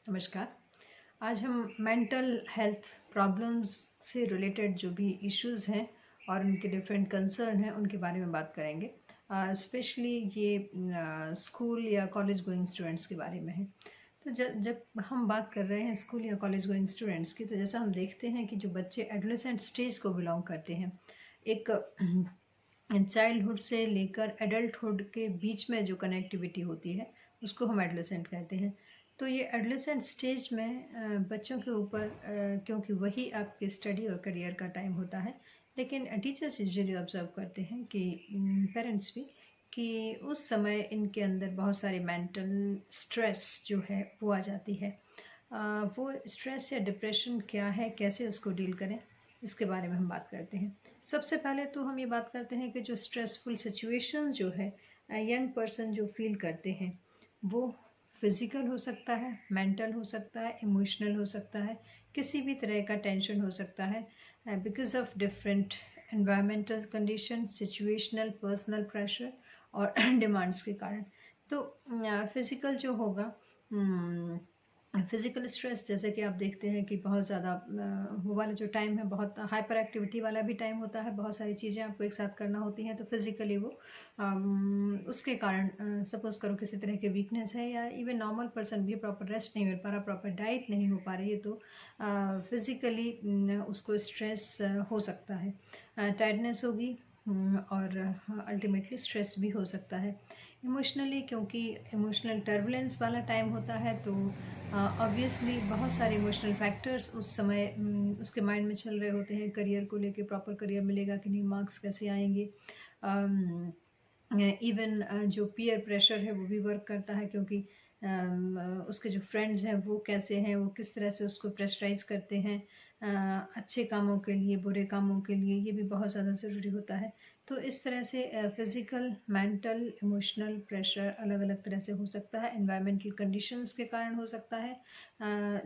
नमस्कार। आज हम मेंटल हेल्थ प्रॉब्लम्स से रिलेटेड जो भी इश्यूज़ हैं और उनके डिफरेंट कंसर्न हैं उनके बारे में बात करेंगे। स्पेशली ये स्कूल या कॉलेज गोइंग स्टूडेंट्स के बारे में है। तो जब हम बात कर रहे हैं स्कूल या कॉलेज गोइंग स्टूडेंट्स की, तो जैसा हम देखते हैं कि जो बच्चे एडोलेसेंट स्टेज को बिलोंग करते हैं, एक चाइल्डहुड से लेकर एडल्टहुड के बीच में जो कनेक्टिविटी होती है उसको हम एडोलेसेंट कहते हैं। तो ये एडोलेसेंट स्टेज में बच्चों के ऊपर क्योंकि वही आपके स्टडी और करियर का टाइम होता है, लेकिन टीचर्स यूजुअली ऑब्जर्व करते हैं कि पेरेंट्स भी कि उस समय इनके अंदर बहुत सारी मेंटल स्ट्रेस जो है वो आ जाती है। वो स्ट्रेस या डिप्रेशन क्या है, कैसे उसको डील करें, इसके बारे में हम बात करते हैं। सबसे पहले तो हम ये बात करते हैं कि जो स्ट्रेसफुल सिचुएशन जो है यंग पर्सन जो फील करते हैं वो फिज़िकल हो सकता है, मेंटल हो सकता है, इमोशनल हो सकता है, किसी भी तरह का टेंशन हो सकता है because of different environmental condition, situational, personal pressure और डिमांड्स के कारण। तो फिज़िकल जो होगा, फिज़िकल स्ट्रेस, जैसे कि आप देखते हैं कि बहुत ज़्यादा वो वाला जो टाइम है बहुत हाइपर एक्टिविटी वाला भी टाइम होता है, बहुत सारी चीज़ें आपको एक साथ करना होती हैं, तो फिज़िकली वो उसके कारण सपोज़ करो किसी तरह की वीकनेस है या इवन नॉर्मल पर्सन भी प्रॉपर रेस्ट नहीं मिल पा रहा, प्रॉपर डाइट नहीं हो पा रही है, तो फिज़िकली उसको स्ट्रेस हो सकता है, टायर्डनेस होगी और अल्टीमेटली स्ट्रेस भी हो सकता है। इमोशनली, क्योंकि इमोशनल टर्बुलेंस वाला टाइम होता है, तो ऑब्वियसली बहुत सारे इमोशनल फैक्टर्स उस समय उसके माइंड में चल रहे होते हैं। करियर को लेके, प्रॉपर करियर मिलेगा कि नहीं, मार्क्स कैसे आएंगे, इवन जो पीयर प्रेशर है वो भी वर्क करता है, क्योंकि उसके जो फ्रेंड्स हैं वो कैसे हैं, वो किस तरह से उसको प्रेशराइज करते हैं अच्छे कामों के लिए, बुरे कामों के लिए, ये भी बहुत ज़्यादा ज़रूरी होता है। तो इस तरह से फिज़िकल, मेंटल, इमोशनल प्रेशर अलग अलग तरह से हो सकता है, एनवायरमेंटल कंडीशंस के कारण हो सकता है।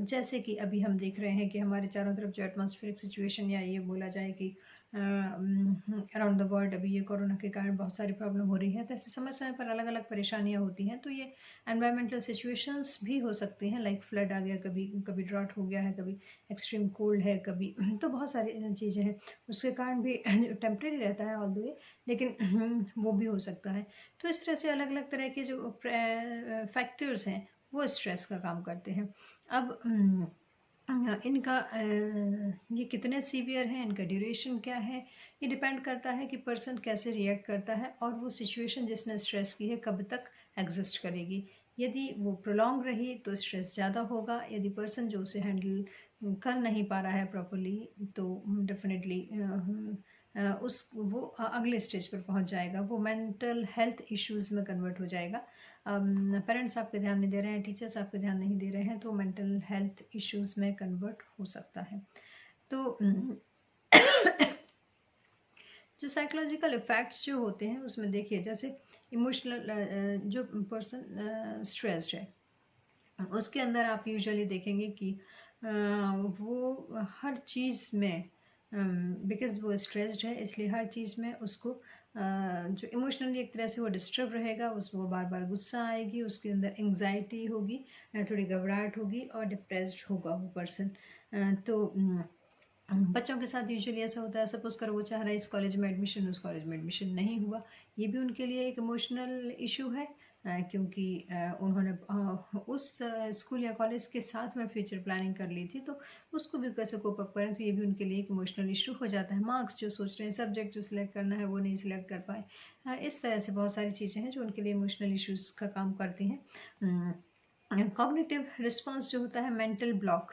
जैसे कि अभी हम देख रहे हैं कि हमारे चारों तरफ जो एटमॉस्फेरिक सिचुएशन, या ये बोला जाए कि अराउंड द वर्ल्ड अभी ये कोरोना के कारण बहुत सारी प्रॉब्लम हो रही है, तो ऐसे समय समय पर अलग अलग परेशानियां होती हैं। तो ये एनवायरमेंटल सिचुएशंस भी हो सकती हैं, लाइक फ्लड आ गया, कभी कभी ड्रॉट हो गया है, कभी एक्सट्रीम कोल्ड है, कभी तो बहुत सारी चीज़ें हैं, उसके कारण भी टेम्परेरी रहता है ऑल द वे, लेकिन वो भी हो सकता है। तो इस तरह से अलग अलग तरह के जो फैक्टर्स हैं वो स्ट्रेस का काम करते हैं। अब इनका ये कितने सीवियर हैं, इनका ड्यूरेशन क्या है, ये डिपेंड करता है कि पर्सन कैसे रिएक्ट करता है और वो सिचुएशन जिसने स्ट्रेस की है कब तक एग्जिस्ट करेगी। यदि वो प्रोलॉन्ग रही तो स्ट्रेस ज़्यादा होगा, यदि पर्सन जो उसे हैंडल कर नहीं पा रहा है प्रॉपरली, तो डेफिनेटली उस वो अगले स्टेज पर पहुंच जाएगा, वो मेंटल हेल्थ इश्यूज़ में कन्वर्ट हो जाएगा। पेरेंट्स आपके ध्यान नहीं दे रहे हैं, टीचर्स आपके ध्यान नहीं दे रहे हैं, तो मेंटल हेल्थ इश्यूज़ में कन्वर्ट हो सकता है। तो जो साइकोलॉजिकल इफ़ेक्ट्स जो होते हैं उसमें देखिए, जैसे इमोशनल जो पर्सन स्ट्रेस्ड है उसके अंदर आप यूजुअली देखेंगे कि वो हर चीज़ में, बिकॉज़ वो स्ट्रेस्ड है इसलिए हर चीज़ में उसको जो इमोशनली एक तरह से वो डिस्टर्ब रहेगा, उसको बार बार गुस्सा आएगी, उसके अंदर एंग्जाइटी होगी, थोड़ी घबराहट होगी और डिप्रेस्ड होगा वो पर्सन। तो बच्चों के साथ यूजुअली ऐसा होता है, सपोज करो वो चाह रहा है इस कॉलेज में एडमिशन, उस कॉलेज में एडमिशन नहीं हुआ, ये भी उनके लिए एक इमोशनल इशू है, क्योंकि उन्होंने उस स्कूल या कॉलेज के साथ में फ्यूचर प्लानिंग कर ली थी, तो उसको भी कैसे कोप अप करें, तो ये भी उनके लिए एक इमोशनल इशू हो जाता है। मार्क्स जो सोच रहे हैं, सब्जेक्ट जो सिलेक्ट करना है वो नहीं सिलेक्ट कर पाए, इस तरह से बहुत सारी चीज़ें हैं जो उनके लिए इमोशनल इशूज़ का काम करती हैं। कॉग्निटिव रिस्पॉन्स जो होता है, मेंटल ब्लॉक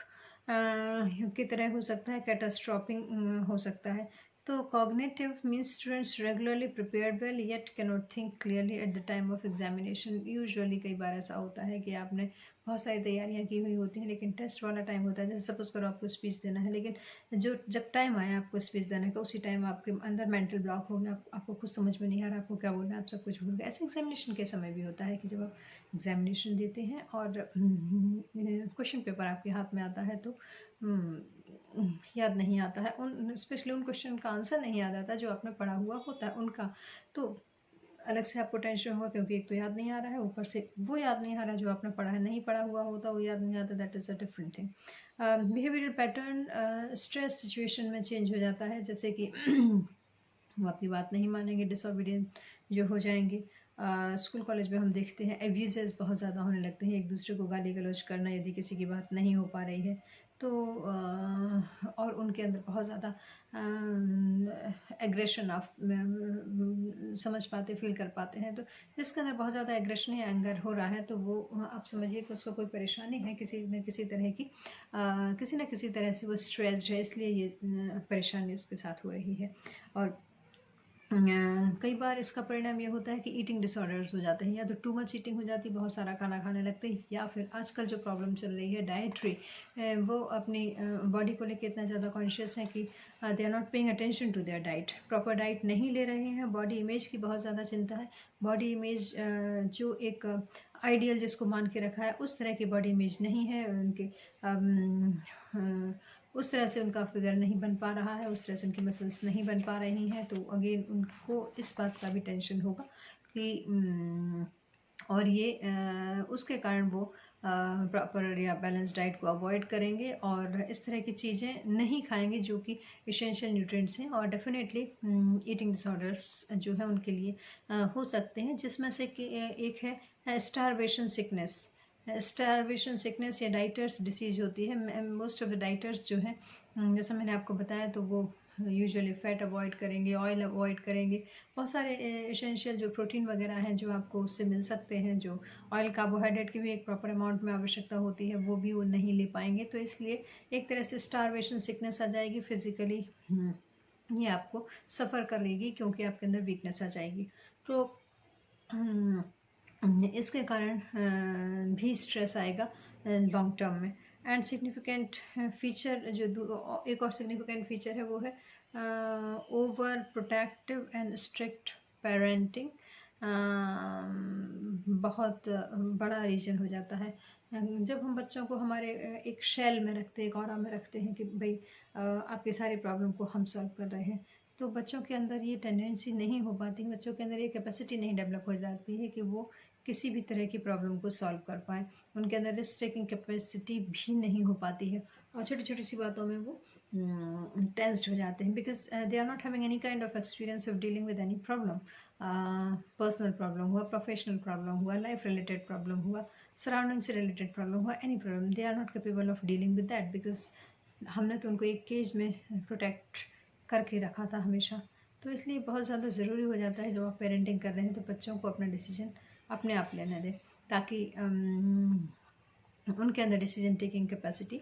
की तरह हो सकता है, कैटास्ट्रॉफिंग हो सकता है। तो cognitive means students regularly prepared well yet can not think clearly at the time of examination. Usually कई बार ऐसा होता है कि आपने बहुत सारी तैयारियां की हुई होती हैं, लेकिन टेस्ट वाला टाइम होता है, जैसे सपोज करो आपको स्पीच देना है, लेकिन जो जब टाइम आया आपको स्पीच देने का, उसी टाइम आपके अंदर मेंटल ब्लॉक हो गया, आपको कुछ समझ में नहीं आ रहा आपको क्या बोलना है, आप सब कुछ भूल गए। ऐसे एग्जामिनेशन के समय भी होता है कि जब आप एग्जामिनेशन देते हैं और क्वेश्चन पेपर आपके हाथ में आता है, तो याद नहीं आता है, उन स्पेशली उन क्वेश्चन का आंसर नहीं याद आता जो आपने पढ़ा हुआ होता है उनका। तो अलग से आपको टेंशन होगा, क्योंकि एक तो याद नहीं आ रहा है, ऊपर से वो याद नहीं आ रहा जो आपने पढ़ा है, नहीं पढ़ा हुआ होता वो याद नहीं आता, that is a different thing. Behavioural pattern stress situation में चेंज हो जाता है, जैसे कि वो आपकी बात नहीं मानेंगे, डिसओबीडियंट जो हो जाएंगे। स्कूल कॉलेज में हम देखते हैं एब्यूजेस बहुत ज़्यादा होने लगते हैं, एक दूसरे को गाली गलौज करना यदि किसी की बात नहीं हो पा रही है तो, और उनके अंदर बहुत ज़्यादा एग्रेशन आप समझ पाते, फील कर पाते हैं। तो जिसके अंदर बहुत ज़्यादा एग्रेशन या एंगर हो रहा है तो वो आप समझिए कि उसको कोई परेशानी है किसी न किसी तरह की, किसी न किसी तरह से वो स्ट्रेस्ड है, इसलिए ये परेशानी उसके साथ हो रही है। और कई बार इसका परिणाम ये होता है कि ईटिंग डिसऑर्डर्स हो जाते हैं, या तो टू मच ईटिंग हो जाती है, बहुत सारा खाना खाने लगते हैं, या फिर आजकल जो प्रॉब्लम चल रही है डाइटरी, वो अपनी बॉडी को लेकर इतना ज़्यादा कॉन्शियस है कि they are not paying attention to their diet, proper diet नहीं ले रहे हैं। बॉडी इमेज की बहुत ज़्यादा चिंता है, बॉडी इमेज जो एक आइडियल जिसको मान के रखा है उस तरह की बॉडी इमेज नहीं है उनके, उस तरह से उनका फिगर नहीं बन पा रहा है, उस तरह से उनकी मसल्स नहीं बन पा रही हैं। तो अगेन उनको इस बात का भी टेंशन होगा कि और ये उसके कारण वो प्रॉपर या बैलेंस डाइट को अवॉइड करेंगे और इस तरह की चीज़ें नहीं खाएंगे जो कि इसेंशियल न्यूट्रिएंट्स हैं। और डेफिनेटली ईटिंग डिसऑर्डर्स जो है उनके लिए हो सकते हैं, जिसमें से कि एक है स्टारवेशन सिकनेस। स्टारवेशन सिकनेस या डाइटर्स डिसीज होती है। मोस्ट ऑफ द डाइटर्स जो हैं, जैसा मैंने आपको बताया, तो वो यूजुअली फैट अवॉइड करेंगे, ऑयल अवॉइड करेंगे, बहुत सारे एसेंशियल जो प्रोटीन वगैरह हैं जो आपको उससे मिल सकते हैं, जो ऑयल कार्बोहाइड्रेट की भी एक प्रॉपर अमाउंट में आवश्यकता होती है, वो भी वो नहीं ले पाएंगे। तो इसलिए एक तरह से स्टारवेशन सिकनेस आ जाएगी, फिजिकली ये आपको सफ़र कर लेगी क्योंकि आपके अंदर वीकनेस आ जाएगी। तो इसके कारण भी स्ट्रेस आएगा लॉन्ग टर्म में। एंड सिग्निफिकेंट फीचर जो एक और सिग्निफिकेंट फीचर है वो है over protective and strict parenting. बहुत बड़ा रीजन हो जाता है जब हम बच्चों को हमारे एक शेल में रखते हैं, एक ऑरा में रखते हैं कि भाई आपकी सारी प्रॉब्लम को हम सॉल्व कर रहे हैं, तो बच्चों के अंदर ये टेंडेंसी नहीं हो पाती, बच्चों के अंदर ये कैपेसिटी नहीं डेवलप हो जाती है कि वो किसी भी तरह की प्रॉब्लम को सॉल्व कर पाए, उनके अंदर रिस्क टेकिंग कैपेसिटी भी नहीं हो पाती है और छोटी छोटी सी बातों में वो टेंस्ड हो जाते हैं, because they are not having any kind of experience of dealing with any problem. Personal problem हुआ, प्रोफेशनल प्रॉब्लम हुआ, लाइफ रिलेटेड प्रॉब्लम हुआ, सराउंडिंग से रिलेटेड प्रॉब्लम हुआ, any problem, they are not capable of dealing with that, because हमने तो उनको एक cage में प्रोटेक्ट करके रखा था हमेशा। तो इसलिए बहुत ज़्यादा ज़रूरी हो जाता है जब आप पेरेंटिंग कर रहे हैं तो बच्चों को अपना डिसीजन अपने आप लेने दें, ताकि उनके अंदर डिसीजन टेकिंग कैपेसिटी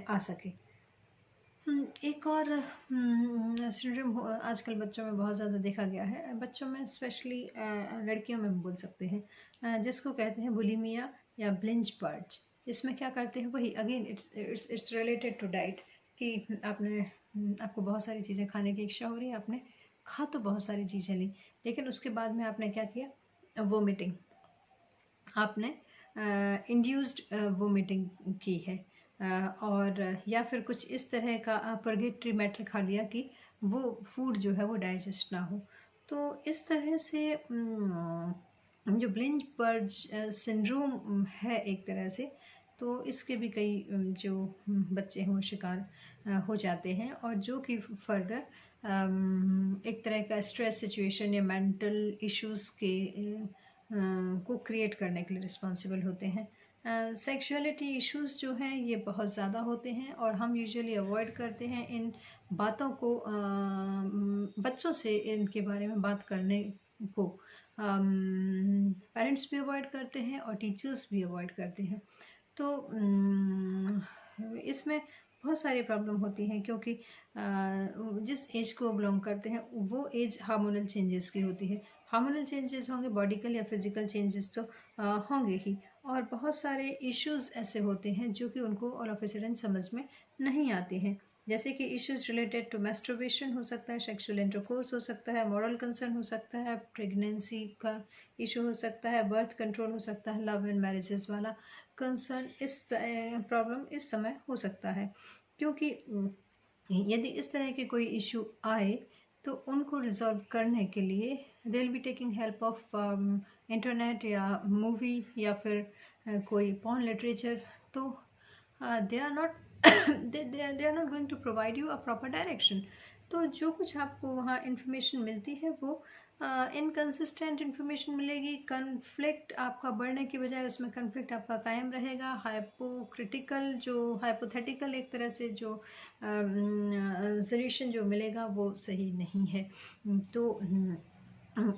आ सके। एक और सिंड्रोम आजकल बच्चों में बहुत ज़्यादा देखा गया है, बच्चों में स्पेशली लड़कियों में बोल सकते हैं, जिसको कहते हैं बुलिमिया या ब्लिंच पर्च। इसमें क्या करते हैं, वही again it's related to diet, कि आपको बहुत सारी चीज़ें खाने की इच्छा हो रही है, आपने खा तो बहुत सारी चीज़ें ली, लेकिन उसके बाद में आपने क्या किया, वोमिटिंग, आपने इंड्यूस्ड वोमिटिंग की है, और या फिर कुछ इस तरह का परगेटरी मैटर खा लिया कि वो फूड जो है वो डाइजेस्ट ना हो। तो इस तरह से जो ब्लिंच पर्च सिंड्रोम है एक तरह से, तो इसके भी कई जो बच्चे हैं वो शिकार हो जाते हैं, और जो कि फर्दर एक तरह का स्ट्रेस सिचुएशन या मेंटल इश्यूज़ के को क्रिएट करने के लिए रिस्पॉन्सिबल होते हैं। सेक्सुअलिटी इश्यूज़ जो हैं ये बहुत ज़्यादा होते हैं और हम यूजुअली अवॉइड करते हैं इन बातों को, बच्चों से इनके बारे में बात करने को पेरेंट्स भी अवॉइड करते हैं और टीचर्स भी अवॉइड करते हैं। तो इसमें बहुत सारी प्रॉब्लम होती हैं, क्योंकि जिस एज को बिलोंग करते हैं वो एज हार्मोनल चेंजेस की होती है। हार्मोनल चेंजेस होंगे, बॉडिकल या फिजिकल चेंजेस तो होंगे ही, और बहुत सारे इश्यूज़ ऐसे होते हैं जो कि उनको ऑल ऑफ अ सडन समझ में नहीं आते हैं, जैसे कि इश्यूज़ रिलेटेड टू मैस्टरबेशन हो सकता है, सेक्सुअल इंटरकोर्स हो सकता है, मॉरल कंसर्न हो सकता है, प्रेगनेंसी का इशू हो सकता है, बर्थ कंट्रोल हो सकता है, लव एंड मैरिजेस वाला कंसर्न, इस प्रॉब्लम इस समय हो सकता है। क्योंकि यदि इस तरह के कोई इशू आए तो उनको रिजॉल्व करने के लिए they will be taking help of internet या मूवी या फिर कोई पॉन लिटरेचर। तो they are not they are not going to provide you a proper direction. तो जो कुछ आपको वहाँ इन्फॉर्मेशन मिलती है वो इनकन्सिस्टेंट इन्फॉर्मेशन मिलेगी। कन्फ्लिक्ट आपका बढ़ने की बजाय उसमें कन्फ्लिक्ट आपका कायम रहेगा। हाइपोक्रिटिकल जो हाइपोथेटिकल एक तरह से जो सॉल्यूशन जो मिलेगा वो सही नहीं है। तो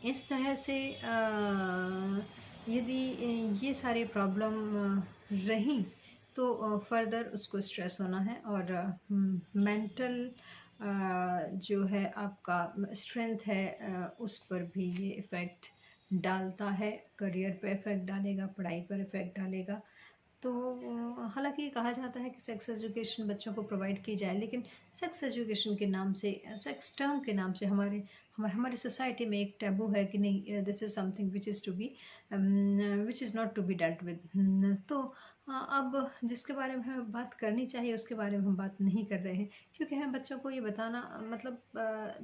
इस तरह से यदि ये सारे प्रॉब्लम रहीं तो फर्दर उसको स्ट्रेस होना है और मेंटल जो है आपका स्ट्रेंथ है उस पर भी ये इफ़ेक्ट डालता है। करियर पे इफ़ेक्ट डालेगा, पढ़ाई पर इफ़ेक्ट डालेगा। तो हालांकि कहा जाता है कि सेक्स एजुकेशन बच्चों को प्रोवाइड की जाए, लेकिन सेक्स एजुकेशन के नाम से, सेक्स टर्म के नाम से हमारी सोसाइटी में एक टैबू है कि नहीं, this is something which is to be which is not to be dealt with. तो अब जिसके बारे में हमें बात करनी चाहिए उसके बारे में हम बात नहीं कर रहे हैं, क्योंकि हमें बच्चों को ये बताना मतलब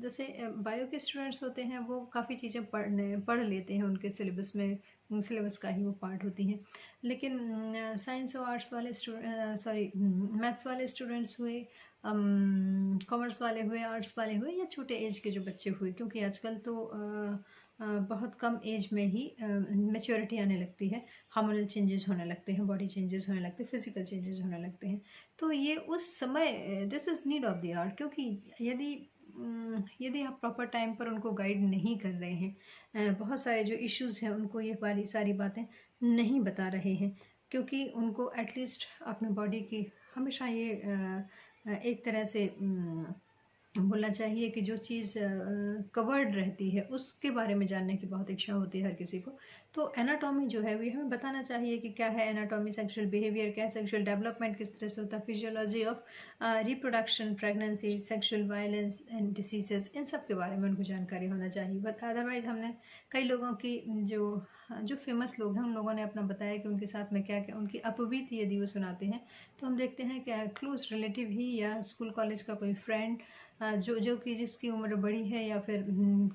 जैसे बायो के स्टूडेंट्स होते हैं वो काफ़ी चीज़ें पढ़ लेते हैं, उनके सिलेबस में सिलेबस का ही वो पार्ट होती हैं। लेकिन साइंस और आर्ट्स वाले मैथ्स वाले स्टूडेंट्स हुए, कॉमर्स वाले हुए, आर्ट्स वाले हुए या छोटे एज के जो बच्चे हुए, क्योंकि आजकल तो बहुत कम एज में ही मैच्योरिटी आने लगती है, हार्मोनल चेंजेस होने लगते हैं, बॉडी चेंजेस होने लगते हैं, फिजिकल चेंजेस होने लगते हैं। तो ये उस समय this is need of the hour, क्योंकि यदि आप प्रॉपर टाइम पर उनको गाइड नहीं कर रहे हैं, बहुत सारे जो इश्यूज़ हैं उनको ये सारी बातें नहीं बता रहे हैं, क्योंकि उनको एटलीस्ट अपने बॉडी की हमेशा ये एक तरह से बोलना चाहिए कि जो चीज़ कवर्ड रहती है उसके बारे में जानने की बहुत इच्छा होती है हर किसी को। तो एनाटॉमी जो है वो हमें बताना चाहिए कि क्या है एनाटॉमी, सेक्सुअल बिहेवियर क्या है, सेक्सुअल डेवलपमेंट किस तरह से होता है, physiology of reproduction, pregnancy, sexual violence and diseases, इन सब के बारे में उनको जानकारी होना चाहिए। बट अदरवाइज हमने कई लोगों की जो फेमस लोग हैं उन लोगों ने अपना बताया कि उनके साथ में क्या क्या उनकी अपबीती यदि वो सुनाते हैं तो हम देखते हैं कि क्लोज रिलेटिव ही या स्कूल कॉलेज का कोई फ्रेंड जो कि जिसकी उम्र बड़ी है या फिर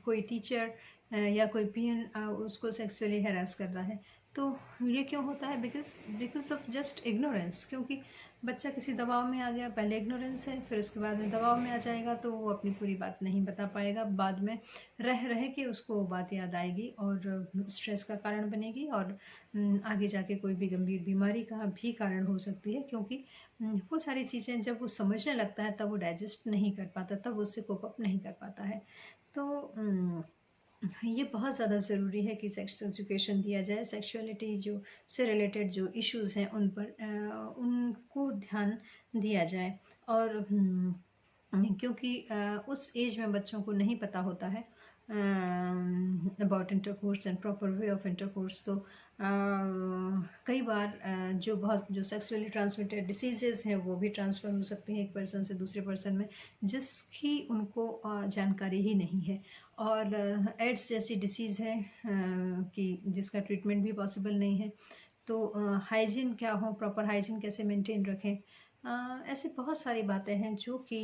कोई टीचर या कोई पीएन उसको सेक्सुअली हैरास कर रहा है। तो ये क्यों होता है? बिकॉज ऑफ जस्ट इग्नोरेंस, क्योंकि बच्चा किसी दबाव में आ गया, पहले इग्नोरेंस है, फिर उसके बाद में दबाव में आ जाएगा तो वो अपनी पूरी बात नहीं बता पाएगा, बाद में रह रह के उसको वो बात याद आएगी और स्ट्रेस का कारण बनेगी और आगे जाके कोई भी गंभीर बीमारी का भी कारण हो सकती है, क्योंकि वो सारी चीज़ें जब वो समझने लगता है तब वो डाइजेस्ट नहीं कर पाता, तब उससे कोप अप नहीं कर पाता है। तो ये बहुत ज़्यादा ज़रूरी है कि सेक्स एजुकेशन दिया जाए, सेक्सुअलिटी जो से रिलेटेड जो इश्यूज़ हैं उन पर उनको ध्यान दिया जाए। और क्योंकि उस एज में बच्चों को नहीं पता होता है about intercourse and proper way of intercourse. तो कई बार जो सेक्सुअली ट्रांसमिटेड डिसीजेस हैं वो भी ट्रांसफ़र हो सकते हैं एक पर्सन से दूसरे पर्सन में, जिसकी उनको जानकारी ही नहीं है। और एड्स जैसी डिसीज़ है कि जिसका ट्रीटमेंट भी पॉसिबल नहीं है। तो हाइजीन क्या हो, प्रॉपर हाइजीन कैसे मेंटेन रखें, ऐसी बहुत सारी बातें हैं जो कि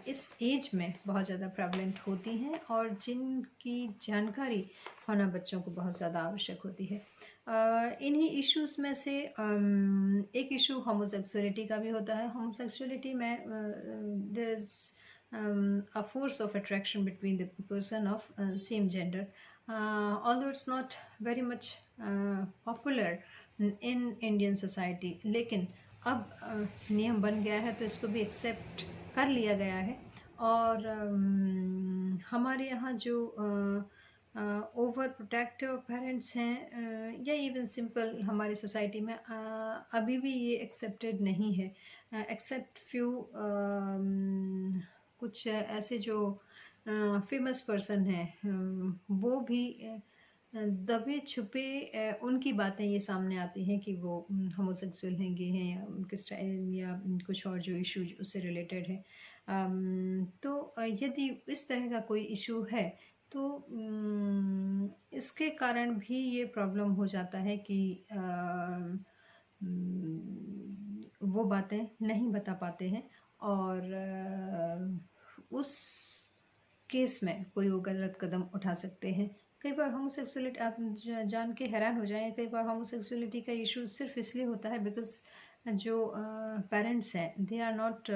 इस एज में बहुत ज़्यादा प्रेवलेंट होती हैं और जिनकी जानकारी होना बच्चों को बहुत ज़्यादा आवश्यक होती है। इन्हीं इश्यूज़ में से एक इशू होमोसेक्सुअलिटी का भी होता है। होमोसेक्सुअलिटी में there is a force of attraction between the person of same gender, although it's not very much popular in Indian society, लेकिन अब नियम बन गया है तो इसको भी एक्सेप्ट कर लिया गया है। और हमारे यहाँ जो ओवर प्रोटेक्टिव पेरेंट्स हैं या इवन सिंपल हमारी सोसाइटी में अभी भी ये एक्सेप्टेड नहीं है, एक्सेप्ट फ्यू कुछ ऐसे जो फेमस पर्सन हैं वो भी दबे छुपे उनकी बातें ये सामने आती हैं कि वो होमोसेक्सुअल हैं, गे हैं या उनके स्टाइल या कुछ और जो इशू उससे रिलेटेड है। तो यदि इस तरह का कोई इशू है तो इसके कारण भी ये प्रॉब्लम हो जाता है कि वो बातें नहीं बता पाते हैं और उस केस में कोई वो गलत कदम उठा सकते हैं। कई बार होमोसेक्सुअलिटी आप जान के हैरान हो जाएं, कई बार होमोसेक्सुअलिटी का इशू सिर्फ इसलिए होता है बिकॉज जो पेरेंट्स हैं they are not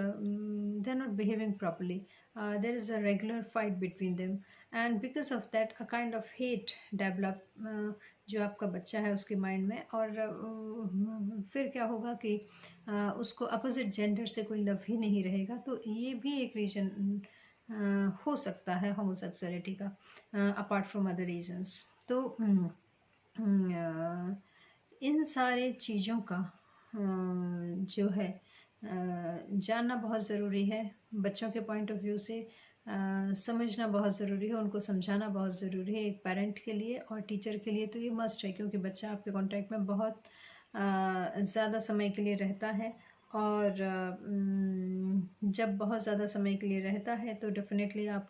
behaving properly, there is a regular fight between them and because of that a kind of hate develop जो आपका बच्चा है उसके माइंड में। और फिर क्या होगा कि उसको अपोजिट जेंडर से कोई लव ही नहीं रहेगा। तो ये भी एक रीजन हो सकता है होमोसेक्सुअलिटी का, अपार्ट फ्रॉम अदर रीजंस। तो इन सारे चीज़ों का जो है जानना बहुत ज़रूरी है। बच्चों के पॉइंट ऑफ व्यू से समझना बहुत ज़रूरी है, उनको समझाना बहुत ज़रूरी है, एक पेरेंट के लिए और टीचर के लिए तो ये मस्ट है, क्योंकि बच्चा आपके कांटेक्ट में बहुत ज़्यादा समय के लिए रहता है। और जब बहुत ज़्यादा समय के लिए रहता है तो डेफिनेटली आप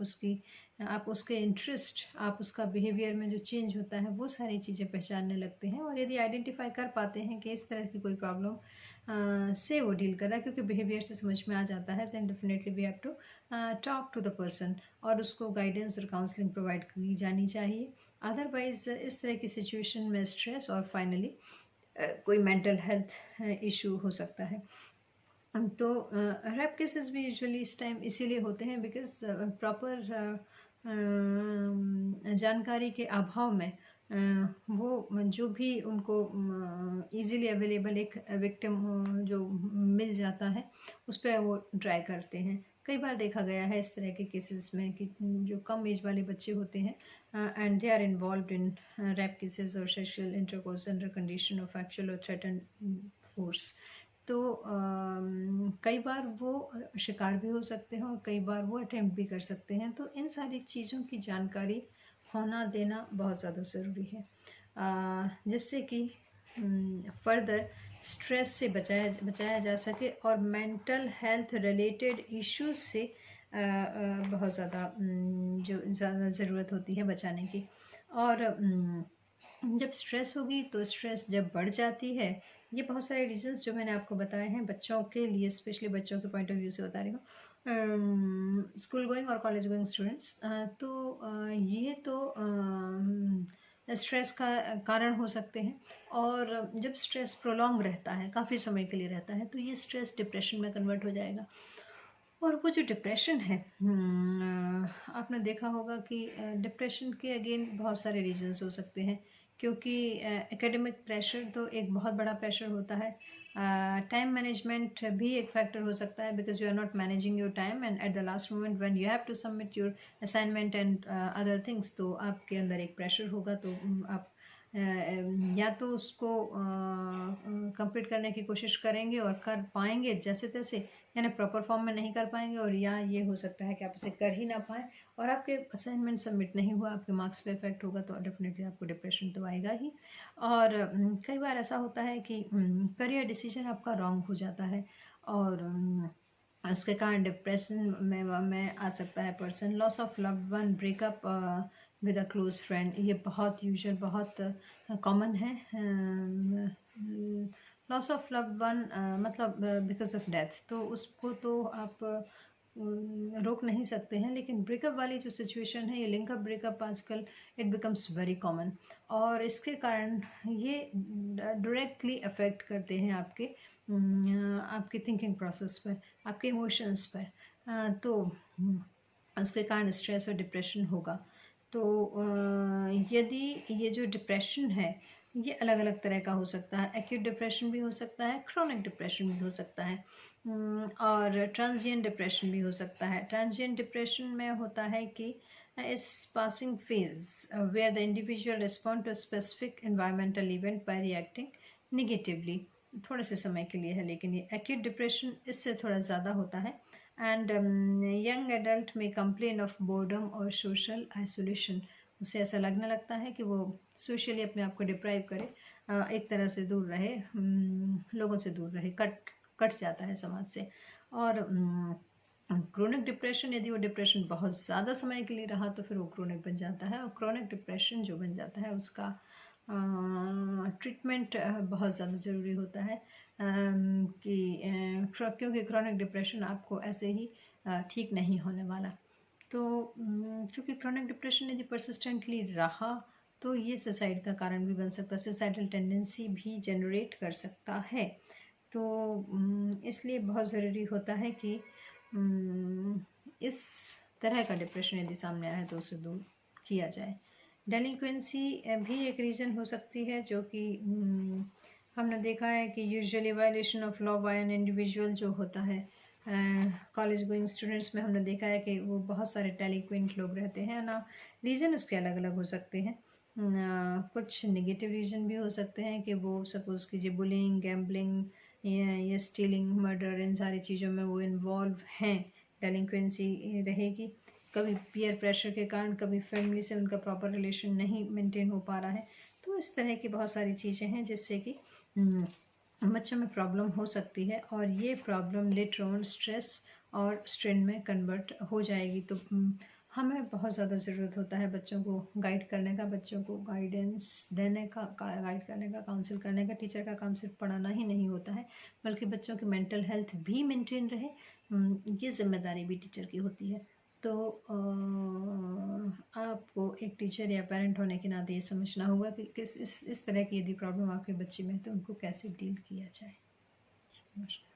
उसके इंटरेस्ट, आप उसका बिहेवियर में जो चेंज होता है वो सारी चीज़ें पहचानने लगते हैं। और यदि आइडेंटिफाई कर पाते हैं कि इस तरह की कोई प्रॉब्लम से वो डील कर रहा है, क्योंकि बिहेवियर से समझ में आ जाता है, then definitely we have to talk to the person और उसको गाइडेंस और काउंसलिंग प्रोवाइड की जानी चाहिए। अदरवाइज इस तरह की सिचुएशन में स्ट्रेस और फाइनली कोई मेंटल हेल्थ इशू हो सकता है। तो रैप केसेस भी यूजुअली इस टाइम इसीलिए होते हैं बिकॉज प्रॉपर जानकारी के अभाव में वो जो भी उनको इजीली अवेलेबल एक विक्टिम जो मिल जाता है उस पर वो ट्राई करते हैं। कई बार देखा गया है इस तरह के केसेस में कि जो कम एज वाले बच्चे होते हैं and they are involve in rape cases और sexual intercourse under condition of actual और थ्रेटन फोर्स। तो कई बार वो शिकार भी हो सकते हैं और कई बार वो अटेम्प्ट भी कर सकते हैं। तो इन सारी चीज़ों की जानकारी होना देना बहुत ज़्यादा ज़रूरी है, जिससे कि फर्दर स्ट्रेस से बचाया जा सके और मेंटल हेल्थ रिलेटेड इश्यूज से बहुत ज़्यादा जो ज़्यादा ज़रूरत होती है बचाने की। और जब स्ट्रेस होगी तो स्ट्रेस जब बढ़ जाती है, ये बहुत सारे रीजंस जो मैंने आपको बताए हैं बच्चों के लिए, स्पेशली बच्चों के पॉइंट ऑफ व्यू से बता रही हूँ, स्कूल गोइंग और कॉलेज गोइंग स्टूडेंट्स। तो ये तो स्ट्रेस का कारण हो सकते हैं। और जब स्ट्रेस प्रोलॉन्ग रहता है, काफ़ी समय के लिए रहता है, तो ये स्ट्रेस डिप्रेशन में कन्वर्ट हो जाएगा। और वो जो डिप्रेशन है, आपने देखा होगा कि डिप्रेशन के अगेन बहुत सारे रीजंस हो सकते हैं, क्योंकि एकेडमिक प्रेशर तो एक बहुत बड़ा प्रेशर होता है। टाइम मैनेजमेंट भी एक फैक्टर हो सकता है because you are not managing your time and at the last moment when you have to submit your assignment and other things, तो आपके अंदर एक प्रेशर होगा। तो आप या तो उसको कंप्लीट करने की कोशिश करेंगे और कर पाएंगे जैसे तैसे, यानी प्रॉपर फॉर्म में नहीं कर पाएंगे, और या ये हो सकता है कि आप उसे कर ही ना पाएँ और आपके असाइनमेंट सबमिट नहीं हुआ, आपके मार्क्स पे इफेक्ट होगा, तो डेफिनेटली आपको डिप्रेशन तो आएगा ही। और कई बार ऐसा होता है कि करियर डिसीजन आपका रॉन्ग हो जाता है और उसके कारण डिप्रेशन में आ सकता है person. Loss of loved one, breakup with a close friend, ये बहुत यूजुअल, बहुत कॉमन है। लॉस ऑफ लव्ड वन मतलब बिकॉज ऑफ डेथ, तो उसको तो आप रोक नहीं सकते हैं, लेकिन ब्रेकअप वाली जो सिचुएशन है, ये लिंकअप ब्रेकअप आजकल इट बिकम्स वेरी कॉमन, और इसके कारण ये डायरेक्टली अफेक्ट करते हैं आपके थिंकिंग प्रोसेस पर, आपके इमोशंस पर। तो उसके कारण स्ट्रेस और डिप्रेशन होगा। तो यदि ये जो डिप्रेशन है ये अलग अलग तरह का हो सकता है। एक्यूट डिप्रेशन भी हो सकता है, क्रोनिक डिप्रेशन भी हो सकता है, और ट्रांजिएंट डिप्रेशन भी हो सकता है। ट्रांजिएंट डिप्रेशन में होता है कि इस passing phase where the individual respond to specific environmental event by reacting negatively, थोड़े से समय के लिए है, लेकिन ये एक्यूट डिप्रेशन इससे थोड़ा ज़्यादा होता है। एंड यंग एडल्ट में कंप्लेन ऑफ बोर्डम और सोशल आइसोलेशन, उसे ऐसा लगने लगता है कि वो सोशली अपने आप को डिप्राइव करे, एक तरह से दूर रहे, लोगों से दूर रहे, कट जाता है समाज से। और क्रोनिक डिप्रेशन, यदि वो डिप्रेशन बहुत ज़्यादा समय के लिए रहा तो फिर वो क्रोनिक बन जाता है, और क्रोनिक डिप्रेशन जो बन जाता है उसका ट्रीटमेंट बहुत ज़्यादा ज़रूरी होता है, क्योंकि क्रोनिक डिप्रेशन आपको ऐसे ही ठीक नहीं होने वाला। तो क्योंकि क्रोनिक डिप्रेशन यदि परसिस्टेंटली रहा तो ये सुसाइड का कारण भी बन सकता है, सुसाइडल टेंडेंसी भी जनरेट कर सकता है। तो इसलिए बहुत ज़रूरी होता है कि इस तरह का डिप्रेशन यदि सामने आए तो उसे दूर किया जाए। डेलिक्वेंसी भी एक रीज़न हो सकती है, जो कि हमने देखा है कि usually violation of law by an individual जो होता है, कॉलेज गोइंग स्टूडेंट्स में हमने देखा है कि वो बहुत सारे डेलिक्वेंट लोग रहते हैं ना। रीज़न उसके अलग अलग हो सकते हैं। कुछ नेगेटिव रीज़न भी हो सकते हैं कि वो सपोज़ कीजिए बुलिंग, गैम्बलिंग या स्टीलिंग, मर्डर, इन सारी चीज़ों में वो इन्वॉल्व हैं, डेलिक्वेंसी रहेगी। कभी पीयर प्रेशर के कारण, कभी फैमिली से उनका प्रॉपर रिलेशन नहीं मेंटेन हो पा रहा है। तो इस तरह की बहुत सारी चीज़ें हैं जिससे कि बच्चों में प्रॉब्लम हो सकती है, और ये प्रॉब्लम लेटर ऑन स्ट्रेस और स्ट्रेन में कन्वर्ट हो जाएगी। तो हमें बहुत ज़्यादा ज़रूरत होता है बच्चों को गाइड करने का, बच्चों को गाइडेंस देने का, गाइड करने का, काउंसिल करने का। टीचर का काम सिर्फ पढ़ाना ही नहीं होता है, बल्कि बच्चों की मेंटल हेल्थ भी मेंटेन रहे, ये जिम्मेदारी भी टीचर की होती है। तो आपको एक टीचर या पेरेंट होने के नाते ये समझना होगा कि किस इस तरह की यदि प्रॉब्लम आपके बच्चे में है तो उनको कैसे डील किया जाए। नमस्कार।